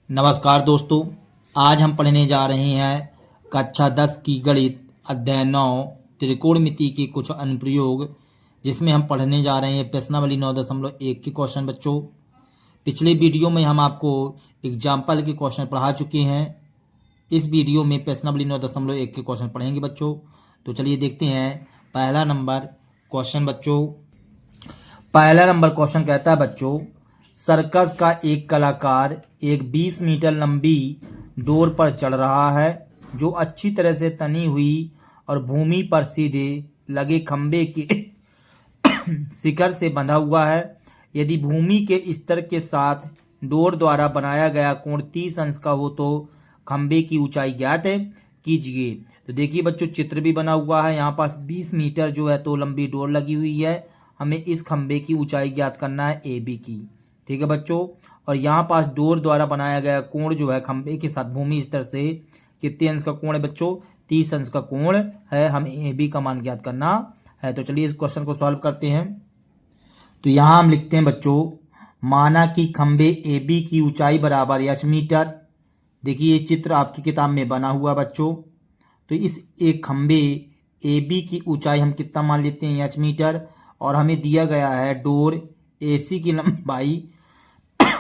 नमस्कार दोस्तों। आज हम पढ़ने जा रहे हैं कक्षा 10 की गणित अध्याय 9 त्रिकोणमिति के कुछ अनुप्रयोग, जिसमें हम पढ़ने जा रहे हैं प्रश्नावली 9.1 के क्वेश्चन। बच्चों, पिछले वीडियो में हम आपको एग्जाम्पल के क्वेश्चन पढ़ा चुके हैं। इस वीडियो में प्रश्नावली 9.1 के क्वेश्चन पढ़ेंगे बच्चों। तो चलिए देखते हैं पहला नंबर क्वेश्चन। बच्चों, पहला नंबर क्वेश्चन कहता है बच्चों, सर्कस का एक कलाकार एक 20 मीटर लंबी डोर पर चढ़ रहा है जो अच्छी तरह से तनी हुई और भूमि पर सीधे लगे खंभे के शिखर से बंधा हुआ है। यदि भूमि के स्तर के साथ डोर द्वारा बनाया गया कोण 30 अंश का हो तो खंभे की ऊंचाई ज्ञात है कीजिए। तो देखिए बच्चों, चित्र भी बना हुआ है। यहाँ पास 20 मीटर जो है तो लंबी डोर लगी हुई है। हमें इस खंभे की ऊंचाई ज्ञात करना है ए बी की। ठीक है बच्चों, और यहाँ पास डोर द्वारा बनाया गया कोण जो है खंभे के साथ भूमि स्तर से कितने अंश का कोण है बच्चों? 30 अंश का कोण है। हमें ए बी का मान ज्ञात करना है। तो चलिए इस क्वेश्चन को सॉल्व करते हैं। तो यहाँ हम लिखते हैं बच्चों, माना कि खंभे ए बी की ऊंचाई बराबर h मीटर। देखिए ये चित्र आपकी किताब में बना हुआ बच्चों। तो इस एक खंभे ए बी की ऊंचाई हम कितना मान लेते हैं? h metre. और हमें दिया गया है डोर ए सी की लंबाई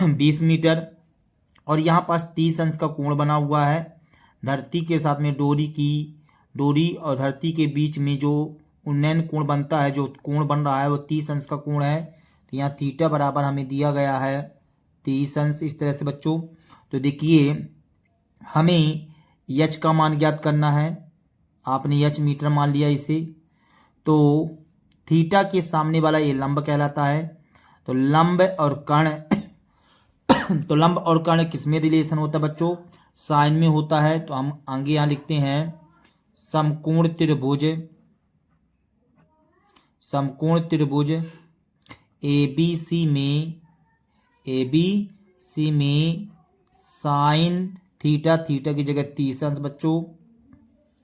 20 मीटर और यहाँ पास 30 अंश का कोण बना हुआ है। धरती के साथ में डोरी और धरती के बीच में जो उन्नयन कोण बनता है, जो कोण बन रहा है वो 30 अंश का कोण है। तो यहाँ थीटा बराबर हमें दिया गया है 30 अंश। इस तरह से बच्चों, तो देखिए हमें यच का मान ज्ञात करना है। आपने यच मीटर मान लिया इसे। तो थीटा के सामने वाला ये लंब कहलाता है। तो लंब और कर्ण तो लंब और कर्ण किस में रिलेशन होता है बच्चों? साइन में होता है। तो हम आगे यहाँ लिखते हैं समकोण त्रिभुज ए बी सी में साइन थीटा की जगह 30 अंश बच्चों।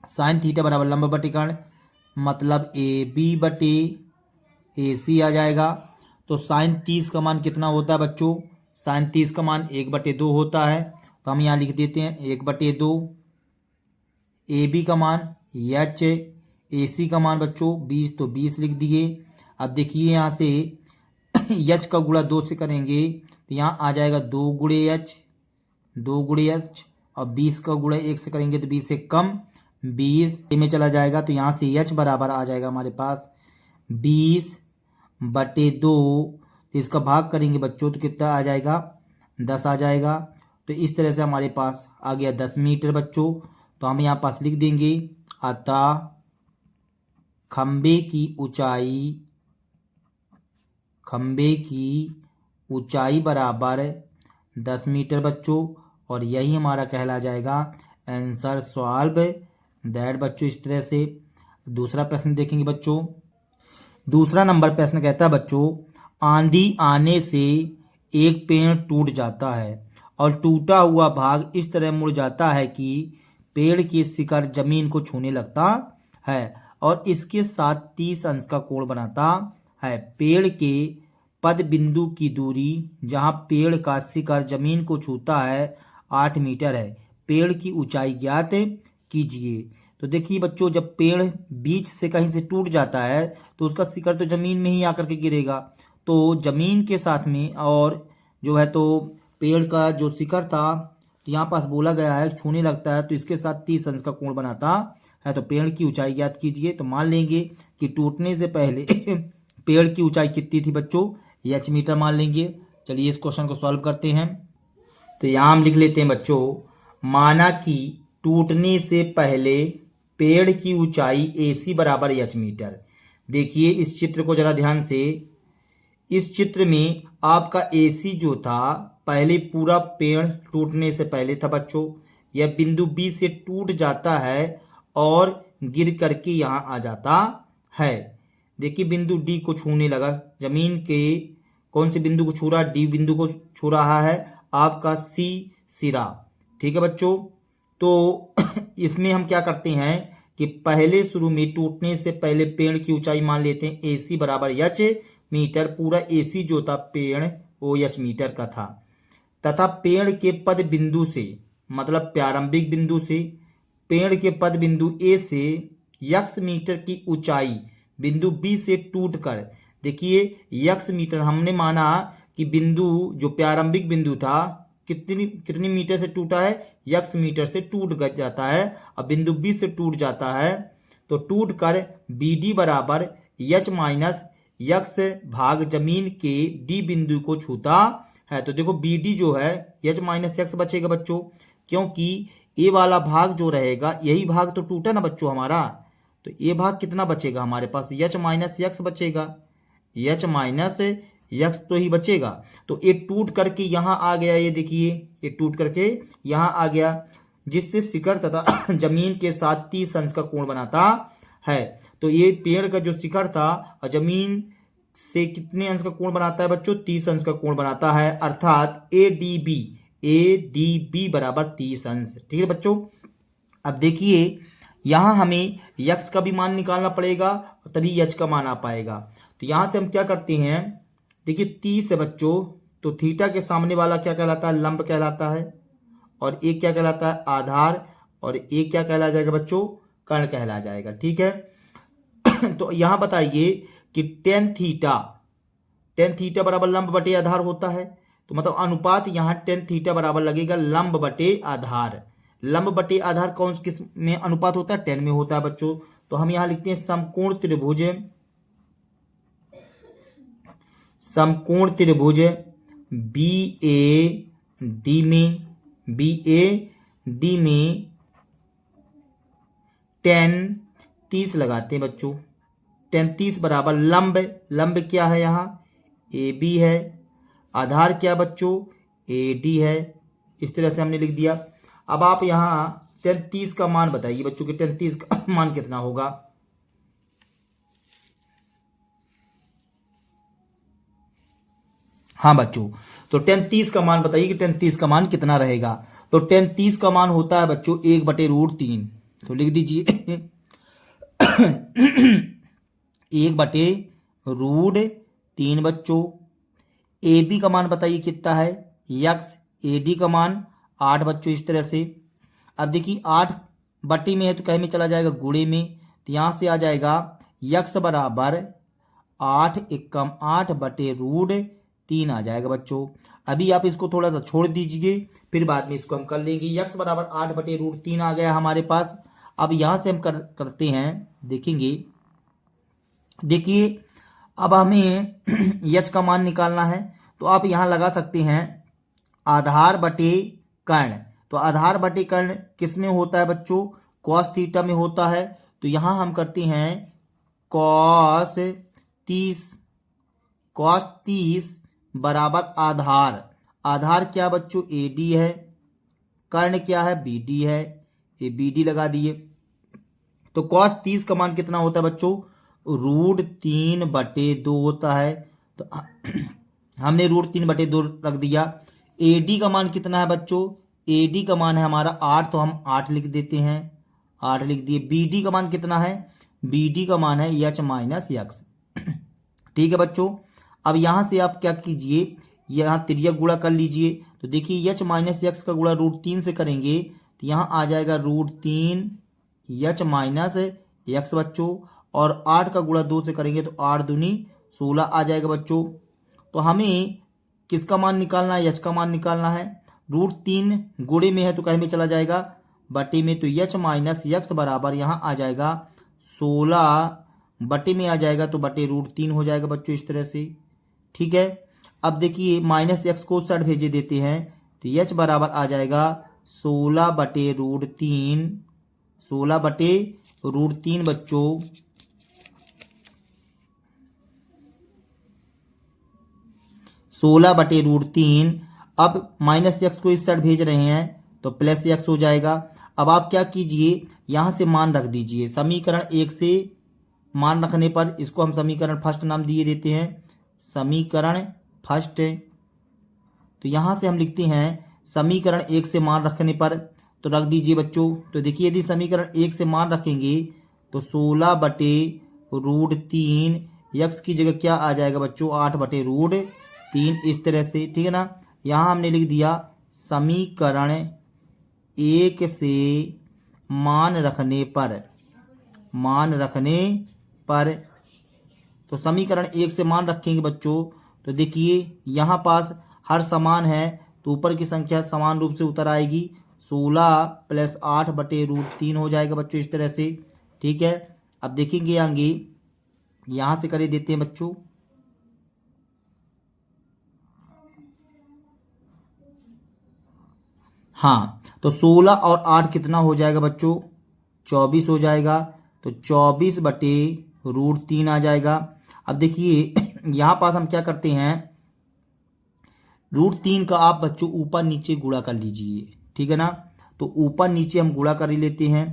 साइन थीटा बराबर लंब बटे कर्ण, मतलब ए बी बटे ए सी आ जाएगा। तो साइन 30 का मान कितना होता है बच्चों? साइन 30 का मान 1/2 होता है। तो हम यहाँ लिख देते हैं 1/2। ए बी का मान एच, ए सी का मान बच्चों 20, तो 20 लिख दिए। अब देखिए यहाँ से एच का गुणा 2 से करेंगे तो यहाँ आ जाएगा 2 गुणे एच और 20 का गुणा 1 से करेंगे तो 20 से कम 20 में चला जाएगा। तो यहाँ से एच बराबर आ जाएगा हमारे पास 20/2। इसका भाग करेंगे बच्चों तो कितना आ जाएगा? 10 आ जाएगा। तो इस तरह से हमारे पास आ गया 10 मीटर बच्चों। तो हम यहाँ पास लिख देंगे, अतः खंभे की ऊंचाई बराबर 10 मीटर बच्चों। और यही हमारा कहला जाएगा आंसर सॉल्व दैट बच्चों। इस तरह से दूसरा प्रश्न देखेंगे बच्चों। दूसरा नंबर प्रश्न कहता है बच्चों, आंधी आने से एक पेड़ टूट जाता है और टूटा हुआ भाग इस तरह मुड़ जाता है कि पेड़ की शिकड़ जमीन को छूने लगता है और इसके साथ 30 अंश का कोण बनाता है। पेड़ के पद बिंदु की दूरी जहां पेड़ का शिखर जमीन को छूता है 8 मीटर है। पेड़ की ऊंचाई ज्ञात कीजिए। तो देखिए बच्चों, जब पेड़ बीच से कहीं से टूट जाता है तो उसका शिखर तो जमीन में ही आकर के गिरेगा। तो जमीन के साथ में और जो है तो पेड़ का जो शिखर था, तो यहाँ पास बोला गया है छूने लगता है तो इसके साथ 30 अंश का कोण बनाता है। तो पेड़ की ऊंचाई ज्ञात कीजिए। तो मान लेंगे कि टूटने से पहले पेड़ की ऊंचाई कितनी थी बच्चों? h मीटर मान लेंगे। चलिए इस क्वेश्चन को सॉल्व करते हैं। तो यहाँ हम लिख लेते हैं बच्चों, माना कि टूटने से पहले पेड़ की ऊंचाई ए सी बराबर h मीटर। देखिए इस चित्र को जरा ध्यान से। इस चित्र में आपका ए सी जो था पहले पूरा पेड़ टूटने से पहले था बच्चों। यह बिंदु बी से टूट जाता है और गिर करके यहाँ आ जाता है। देखिए बिंदु डी को छूने लगा। जमीन के कौन से बिंदु को छू रहा? डी बिंदु को छू रहा है आपका सी सिरा। ठीक है बच्चों, तो इसमें हम क्या करते हैं कि पहले शुरू में टूटने से पहले पेड़ की ऊंचाई मान लेते हैं ए सी बराबर h मीटर। पूरा ए सी जो था पेड़ वो h मीटर का था। तथा पेड़ के पद बिंदु से, मतलब प्रारंभिक बिंदु से, पेड़ के पद बिंदु ए से यक्स मीटर की ऊंचाई बिंदु बी से टूटकर, देखिए यक्स मीटर हमने माना कि बिंदु जो प्रारंभिक बिंदु था कितनी कितनी मीटर से टूटा है, यक्स मीटर से टूट जाता है। अब बिंदु बी से टूट जाता है तो टूट कर बी डी बराबर एच माइनस यक्स भाग जमीन के डी बिंदु को छूता है। तो देखो बी डी जो है एच माइनस यक्स बचेगा बच्चों, क्योंकि ए वाला भाग जो रहेगा यही भाग तो टूटा ना बच्चों हमारा, तो ये भाग कितना बचेगा हमारे पास, एच माइनस यक्स बचेगा, एच माइनस यक्स तो ही बचेगा। तो ये टूट करके यहाँ आ गया, ये देखिए ये टूट करके यहाँ आ गया, जिससे शिखर तथा जमीन के साथ 30 अंश का कोण बनाता है। तो ये पेड़ का जो शिखर था और जमीन से कितने अंश का कोण बनाता है बच्चों, 30 अंश का कोण बनाता है, अर्थात ए डी बी बराबर 30 अंश। ठीक है बच्चों, अब देखिए यहाँ हमें यक्स का भी मान निकालना पड़ेगा तभी एच का मान आ पाएगा। तो यहाँ से हम क्या करते हैं, देखिए 30 है बच्चों, तो थीटा के सामने वाला क्या कहलाता है, लंब कहलाता है, और एक क्या कहलाता है, आधार, और एक क्या कहला जाएगा बच्चों, कर्ण कहला जाएगा। ठीक है तो यहाँ बताइए कि टेन थीटा बराबर लंब बटे आधार होता है, तो मतलब अनुपात यहाँ टेन थीटा बराबर लगेगा लंब बटे आधार। लंब बटे आधार कौन किस में अनुपात होता है, 10 में होता है बच्चों। तो हम यहाँ लिखते हैं समकोण त्रिभुज बी ए डी में 10 30 लगाते हैं बच्चों, 10 30 बराबर लंब क्या है यहाँ, ए बी है, आधार क्या बच्चों, ए डी है। इस तरह से हमने लिख दिया। अब आप यहाँ 10 30 का मान बताइए बच्चों कि 10 30 का मान कितना होगा। हाँ बच्चों, तो 10 30 का मान बताइए कि 10 30 का मान कितना रहेगा। तो 10 30 का मान होता है बच्चों 1/√3। तो लिख दीजिए 1/√3 बच्चों। ए बी का मान बताइए कितना है, यक्स, ए डी का मान 8 बच्चों। इस तरह से अब देखिए 8 बटे में है तो कहीं में चला जाएगा गुणे में, तो यहाँ से आ जाएगा यक्स बराबर 8 एकम 8/√3 आ जाएगा बच्चों। अभी आप इसको थोड़ा सा छोड़ दीजिए, फिर बाद में इसको हम कर लेंगे। यक्स बराबर 8/√3 आ गया हमारे पास। अब यहाँ से हम करते हैं, देखेंगे, देखिए अब हमें यच का मान निकालना है, तो आप यहाँ लगा सकते हैं आधार बटे कर्ण। तो आधार बटे कर्ण किस में होता है बच्चों, कॉस थीटा में होता है। तो यहाँ हम करते हैं कॉस 30 बराबर आधार क्या बच्चों, ए डी है, कर्ण क्या है, बी डी है, ये बी डी लगा दिए। तो कॉस 30 का मान कितना होता है बच्चों, √3/2 होता है। तो हमने √3/2 रख दिया। ए डी का मान कितना है बच्चों, ए डी का मान है हमारा 8, तो हम 8 लिख देते हैं, 8 लिख दिए। बी डी का मान कितना है, बी डी का मान है एच माइनस यक्स। ठीक है बच्चों, अब यहाँ से आप क्या कीजिए, यहाँ तिर्यक गुणा कर लीजिए। तो देखिए एच माइनस यक्स का गुणा √3 से करेंगे तो यहाँ आ जाएगा √3 एच माइनस यक्स बच्चों, और 8 का गुणा 2 से करेंगे तो 8 दूनी 16 आ जाएगा बच्चों। तो हमें किसका मान निकालना है, एच का मान निकालना है। √3 गुणे में है तो कहीं में चला जाएगा बटे में, तो एच माइनस यक्स बराबर यहाँ आ जाएगा 16 बटे में आ जाएगा तो बटे √3 हो जाएगा बच्चों, इस तरह से। ठीक है, अब देखिए माइनस एक्स को उस साइड भेजे देते हैं, तो एच बराबर आ जाएगा 16/√3, 16/√3 बच्चों, 16/√3। अब माइनस एक्स को इस साइड भेज रहे हैं तो प्लस एक्स हो जाएगा। अब आप क्या कीजिए, यहाँ से मान रख दीजिए। समीकरण 1 से मान रखने पर इसको हम समीकरण फर्स्ट नाम दिए देते हैं, समीकरण फर्स्ट। तो यहाँ से हम लिखते हैं समीकरण 1 से मान रखने पर, तो रख दीजिए बच्चों। तो देखिए यदि समीकरण 1 से मान रखेंगे तो 16/√3, यक्स की जगह क्या आ जाएगा बच्चों, 8/√3, इस तरह से। ठीक है ना, यहाँ हमने लिख दिया समीकरण 1 से मान रखने पर। तो समीकरण 1 से मान रखेंगे बच्चों, तो देखिए यहाँ पास हर समान है तो ऊपर की संख्या समान रूप से उतर आएगी। 16 + 8/√3 हो जाएगा बच्चों इस तरह से। ठीक है, अब देखेंगे आगे, यहाँ से कर देते हैं बच्चों। हाँ, तो 16 और 8 कितना हो जाएगा बच्चों? 24 हो जाएगा। तो 24/√3 आ जाएगा। अब देखिए यहाँ पास हम क्या करते हैं, √3 का आप बच्चों ऊपर नीचे गुणा कर लीजिए। ठीक है ना, तो ऊपर नीचे हम गुणा कर लेते हैं।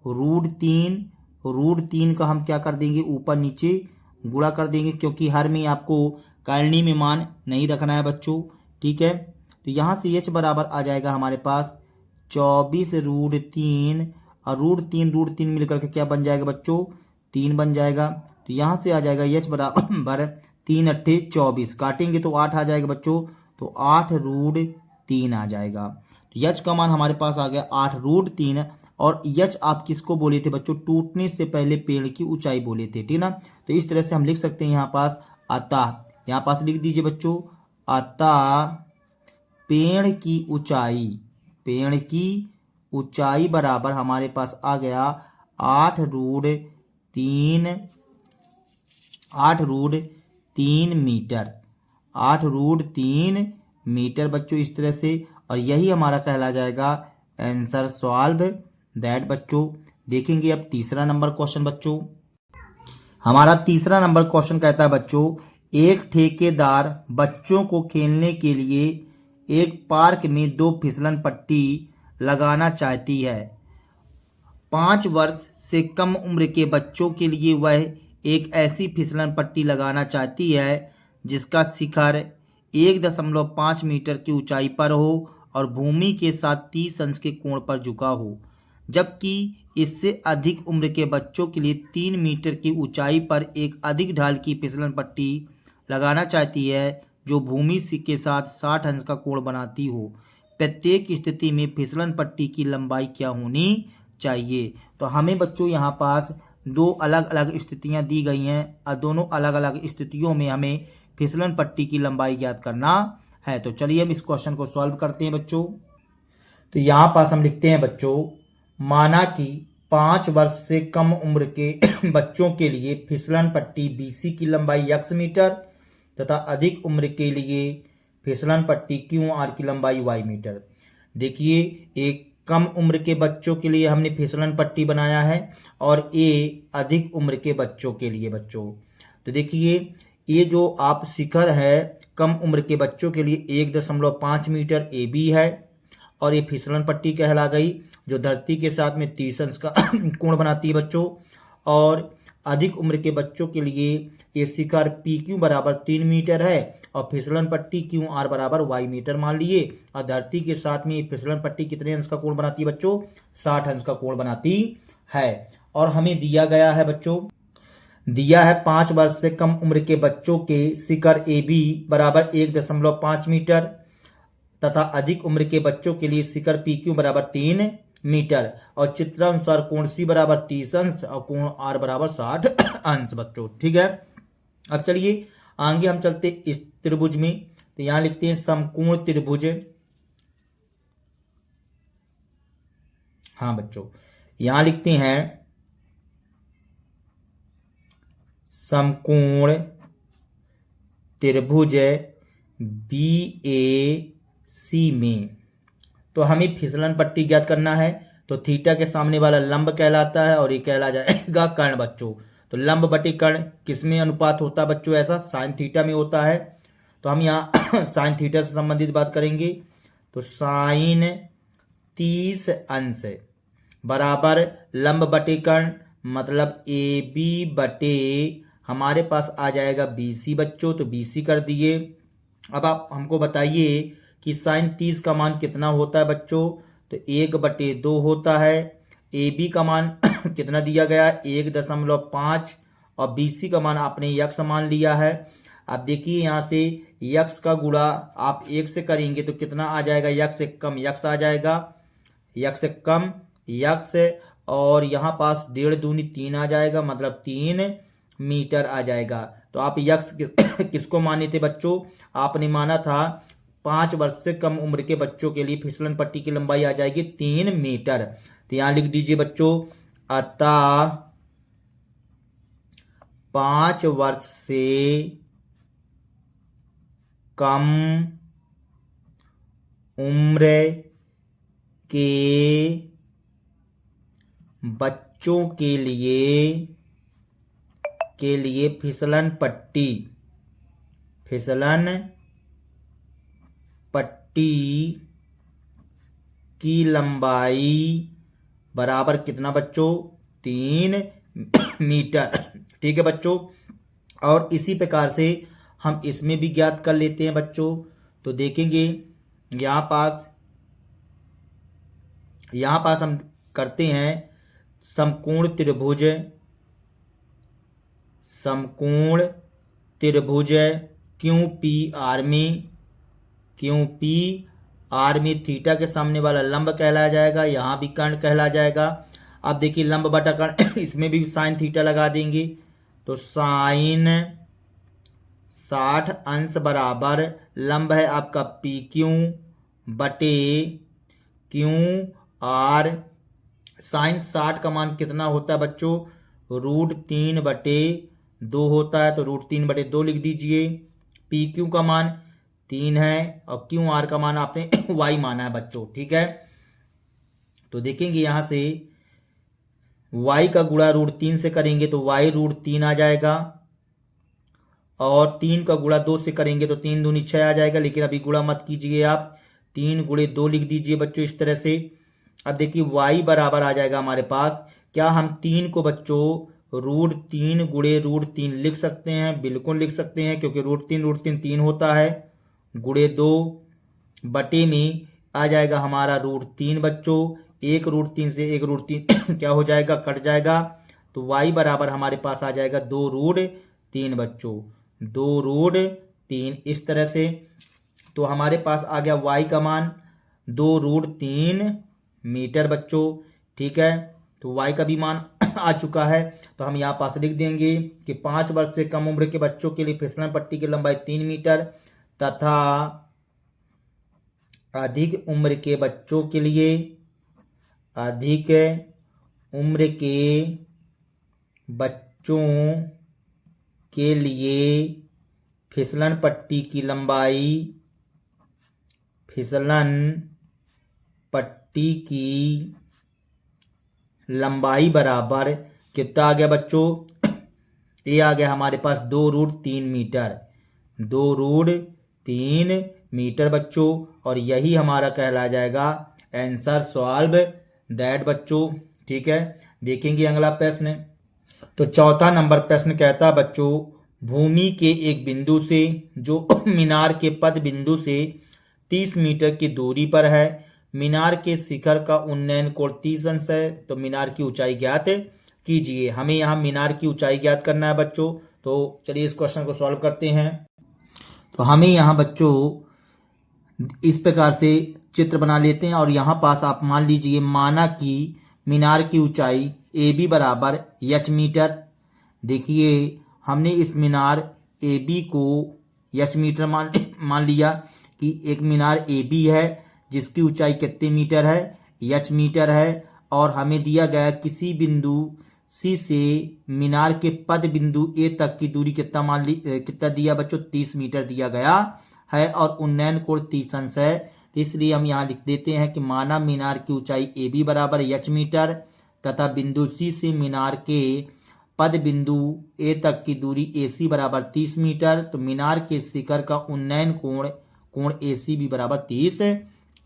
√3 का हम क्या कर देंगे, ऊपर नीचे गुणा कर देंगे, क्योंकि हर में आपको करनी में मान नहीं रखना है बच्चों। ठीक है, तो यहाँ से h बराबर आ जाएगा हमारे पास 24√3 और √3 मिलकर के क्या बन जाएगा बच्चों? 3 बन जाएगा। तो यहाँ से आ जाएगा h बराबर 3 × 8 = 24, काटेंगे तो 8 आ जाएगा बच्चों, तो 8√3 आ जाएगा। तो h का मान हमारे पास आ गया 8√3। और h आप किसको बोले थे बच्चों? टूटने से पहले पेड़ की ऊंचाई बोले थे। ठीक ना, तो इस तरह से हम लिख सकते हैं यहाँ पास अतः, यहाँ पास लिख दीजिए बच्चों, अतः पेड़ की ऊंचाई बराबर हमारे पास आ गया 8√3 मीटर। 8√3 मीटर बच्चों इस तरह से। और यही हमारा कहला जाएगा आंसर सॉल्व दैट बच्चों। देखेंगे अब तीसरा नंबर क्वेश्चन बच्चों। हमारा तीसरा नंबर क्वेश्चन कहता है बच्चों, एक ठेकेदार बच्चों को खेलने के लिए एक पार्क में 2 फिसलन पट्टी लगाना चाहती है। 5 वर्ष से कम उम्र के बच्चों के लिए वह एक ऐसी फिसलन पट्टी लगाना चाहती है जिसका शिखर 1.5 मीटर की ऊंचाई पर हो और भूमि के साथ 30 अंश के कोण पर झुका हो, जबकि इससे अधिक उम्र के बच्चों के लिए 3 मीटर की ऊंचाई पर एक अधिक ढाल की फिसलन पट्टी लगाना चाहती है जो भूमि के साथ 60 अंश का कोण बनाती हो। प्रत्येक स्थिति में फिसलन पट्टी की लंबाई क्या होनी चाहिए? तो हमें बच्चों यहाँ पास 2 अलग अलग स्थितियाँ दी गई हैं और दोनों अलग अलग स्थितियों में हमें फिसलन पट्टी की लंबाई ज्ञात करना है। तो चलिए हम इस क्वेश्चन को सॉल्व करते हैं बच्चों। तो यहाँ पास हम लिखते हैं बच्चों, माना कि 5 वर्ष से कम उम्र के बच्चों के लिए फिसलन पट्टी BC की लंबाई x मीटर तथा अधिक उम्र के लिए फिसलन पट्टी QR की लंबाई y मीटर। देखिए, एक कम उम्र के बच्चों के लिए हमने फिसलन पट्टी बनाया है और ए अधिक उम्र के बच्चों के लिए बच्चों। तो देखिए, ये जो आप शिखर है कम उम्र के बच्चों के लिए 1.5 मीटर AB है और ये फिसलन पट्टी कहला गई जो धरती के साथ में 30 अंश का कोण बनाती है बच्चों। और अधिक उम्र के बच्चों के लिए ये शिखर PQ बराबर 3 मीटर है और फिसलन पट्टी QR बराबर y मीटर मान लिए। और धरती के साथ में ये फिसलन पट्टी कितने अंश का कोण बनाती है बच्चों? 60 अंश का कोण बनाती है। और हमें दिया गया है बच्चों, दिया है 5 वर्ष से कम उम्र के बच्चों के शिखर AB बराबर 1.5 मीटर तथा अधिक उम्र के बच्चों के लिए शिखर PQ बराबर 3 मीटर और चित्रानुसार कोण C बराबर 30 अंश और कोण R बराबर 60 अंश बच्चों। ठीक है, अब चलिए आगे हम चलते इस त्रिभुज में। तो यहाँ लिखते हैं समकोण त्रिभुज। हाँ बच्चों, यहाँ लिखते हैं समकोण त्रिभुज BAC में। तो हमें फिसलन पट्टी ज्ञात करना है। तो थीटा के सामने वाला लंब कहलाता है और ये कहला जाएगा कर्ण बच्चों। तो लंब बटे कर्ण किस में अनुपात होता है बच्चों? ऐसा साइन थीटा में होता है। तो हम यहाँ साइन थीटा से संबंधित बात करेंगे। तो साइन 30 अंश बराबर लंब बटे कर्ण मतलब AB बटे हमारे पास आ जाएगा BC बच्चों। तो BC कर दिए। अब आप हमको बताइए कि साइन 30 का मान कितना होता है बच्चों? तो 1/2 होता है। AB का मान कितना दिया गया? 1.5 और BC का मान आपने x मान लिया है। अब देखिए यहाँ से यक्स का गुणा आप 1 से करेंगे तो कितना आ जाएगा, यक्स से कम यक्स आ जाएगा, यक्स से कम यक्स, और यहाँ पास 1.5 दूनी 3 आ जाएगा, मतलब 3 मीटर आ जाएगा। तो आप यक्स किसको माने थे बच्चों, आपने माना था 5 वर्ष से कम उम्र के बच्चों के लिए फिसलन पट्टी की लंबाई आ जाएगी 3 मीटर। तो यहाँ लिख दीजिए बच्चों, अतः 5 वर्ष से कम उम्र के बच्चों के लिए फिसलन पट्टी की लंबाई बराबर कितना बच्चों, 3 मीटर। ठीक है बच्चों, और इसी प्रकार से हम इसमें भी ज्ञात कर लेते हैं बच्चों। तो देखेंगे यहाँ पास हम करते हैं समकोण त्रिभुज क्यू पी आर में थीटा के सामने वाला लंब कहलाया जाएगा, यहाँ भी कर्ण कहला जाएगा। अब देखिए लंब बटा कर्ण इसमें भी साइन थीटा लगा देंगे, तो साइन 60 अंश बराबर लंब है आपका पी क्यू बटे क्यू आर। साइन 60 का मान कितना होता है बच्चों, √3/2 होता है, तो √3/2 लिख दीजिए। पी क्यू का मान 3 है और क्यू आर का मान आपने y माना है बच्चों। ठीक है, तो देखेंगे यहाँ से y का गुणा √3 से करेंगे तो y √3 आ जाएगा, और 3 का गुणा 2 से करेंगे तो 3 दूनी 6 आ जाएगा। लेकिन अभी गुणा मत कीजिए आप, 3 गुणे 2 लिख दीजिए बच्चों इस तरह से। अब देखिए y बराबर आ जाएगा हमारे पास, क्या हम 3 को बच्चों √3 गुणे √3 लिख सकते हैं, बिल्कुल लिख सकते हैं, क्योंकि √3 3 होता है, गुणे 2 बटे में आ जाएगा हमारा √3 बच्चों। 1 √3 से 1 √3 क्या हो जाएगा, कट जाएगा, तो y बराबर हमारे पास आ जाएगा 2 √3 बच्चों, 2 √3 इस तरह से। तो हमारे पास आ गया y का मान 2 √3 मीटर बच्चों। ठीक है, तो y का भी मान आ चुका है, तो हम यहाँ पास लिख देंगे कि 5 वर्ष से कम उम्र के बच्चों के लिए फिसलन पट्टी की लंबाई 3 मीटर तथा अधिक उम्र के बच्चों के लिए फिसलन पट्टी की लंबाई बराबर कितना आ गया बच्चों, ये आ गया हमारे पास 2 √3 मीटर, 2 √3 मीटर बच्चों, और यही हमारा कहला जाएगा आंसर सॉल्व दैट बच्चों। ठीक है, देखेंगे अगला प्रश्न। तो चौथा नंबर प्रश्न कहता है बच्चों, भूमि के एक बिंदु से जो मीनार के पद बिंदु से 30 मीटर की दूरी पर है, मीनार के शिखर का उन्नयन कोण 30 अंश है, तो मीनार की ऊंचाई ज्ञात कीजिए। हमें यहाँ मीनार की ऊंचाई ज्ञात करना है बच्चों, तो चलिए इस क्वेश्चन को सॉल्व करते हैं। तो हमें यहाँ बच्चों इस प्रकार से चित्र बना लेते हैं, और यहाँ पास आप मान लीजिए माना कि मीनार की ऊंचाई AB बराबर h मीटर। देखिए हमने इस मीनार AB को h मीटर मान लिया कि एक मीनार AB है जिसकी ऊंचाई कितने मीटर है, h मीटर है, और हमें दिया गया किसी बिंदु C से मीनार के पद बिंदु A तक की दूरी कितना दिया बच्चों, 30 मीटर दिया गया है, और उन्नयन कोण 30 अंश है। तो इसलिए हम यहाँ लिख देते हैं कि माना मीनार की ऊंचाई AB बराबर h मीटर तथा बिंदु C से मीनार के पद बिंदु A तक की दूरी AC बराबर 30 मीटर, तो मीनार के शिखर का उन्नयन कोण AC भी बराबर 30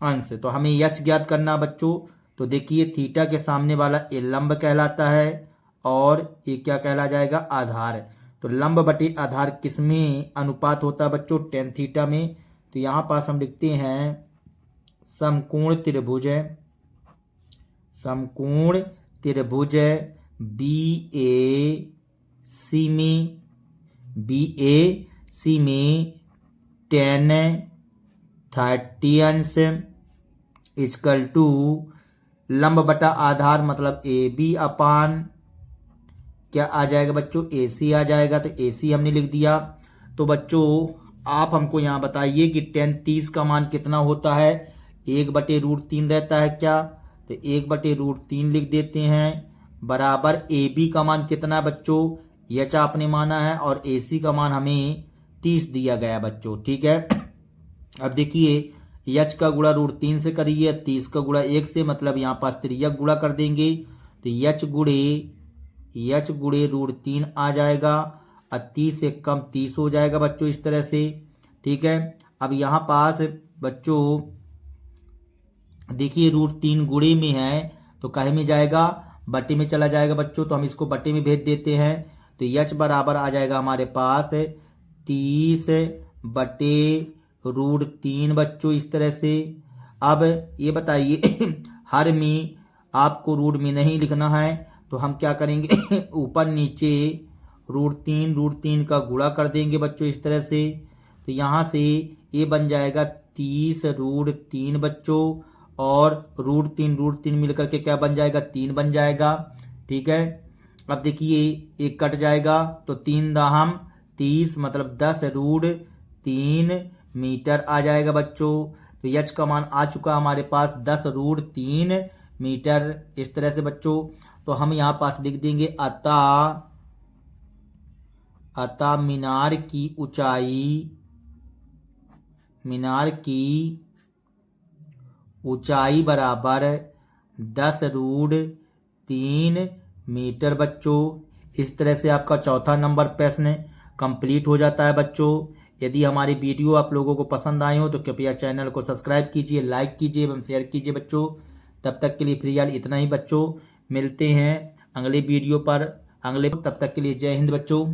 अंश। तो हमें h ज्ञात करना बच्चों। तो देखिए थीटा के सामने वाला ए लंब कहलाता है, और ये क्या कहला जाएगा, आधार। तो लंब बटे आधार किसमें अनुपात होता है बच्चों, tan थीटा में। तो यहाँ पास हम लिखते हैं समकोण त्रिभुज BAC सी में 10 30 अंश इक्वल टू लंब बटा आधार मतलब ए बी अपान क्या आ जाएगा बच्चों, ए सी आ जाएगा। तो ए सी हमने लिख दिया। तो बच्चों आप हमको यहाँ बताइए कि 10 30 का मान कितना होता है। 1/√3 रहता है क्या, तो 1/√3 लिख देते हैं बराबर ए बी का मान कितना है बच्चों, यच आपने माना है और ए सी का मान हमें 30 दिया गया बच्चों। ठीक है, अब देखिए यच का गुणा √3 से करिए, 30 का गुणा 1 से, मतलब यहाँ पास तिर्यक गुणा कर देंगे तो यच गुणे √3 आ जाएगा और 30 से कम 30 हो जाएगा बच्चों इस तरह से। ठीक है, अब यहाँ पास बच्चों देखिए √3 गुणे में है तो काहे में जाएगा, बटे में चला जाएगा बच्चों, तो हम इसको बटे में भेज देते हैं। तो यच बराबर आ जाएगा हमारे पास 30/√3 बच्चों इस तरह से। अब ये बताइए हर में आपको रूट में नहीं लिखना है तो हम क्या करेंगे ऊपर नीचे √3 का गुणा कर देंगे बच्चों इस तरह से। तो यहाँ से ये बन जाएगा 30√3 बच्चों और √3 मिलकर के क्या बन जाएगा, 3 बन जाएगा। ठीक है, अब देखिए एक कट जाएगा तो 3 दाहम 30 मतलब 10√3 मीटर आ जाएगा बच्चों। तो यच का मान आ चुका हमारे पास 10√3 मीटर इस तरह से बच्चों। तो हम यहाँ पास लिख देंगे अतः मीनार की ऊंचाई बराबर 10√3 मीटर बच्चों। इस तरह से आपका चौथा नंबर प्रश्न कंप्लीट हो जाता है बच्चों। यदि हमारी वीडियो आप लोगों को पसंद आए हो तो कृपया चैनल को सब्सक्राइब कीजिए, लाइक कीजिए एवं शेयर कीजिए बच्चों। तब तक के लिए फिलहाल इतना ही बच्चों, मिलते हैं अगले वीडियो पर तब तक के लिए जय हिंद बच्चों।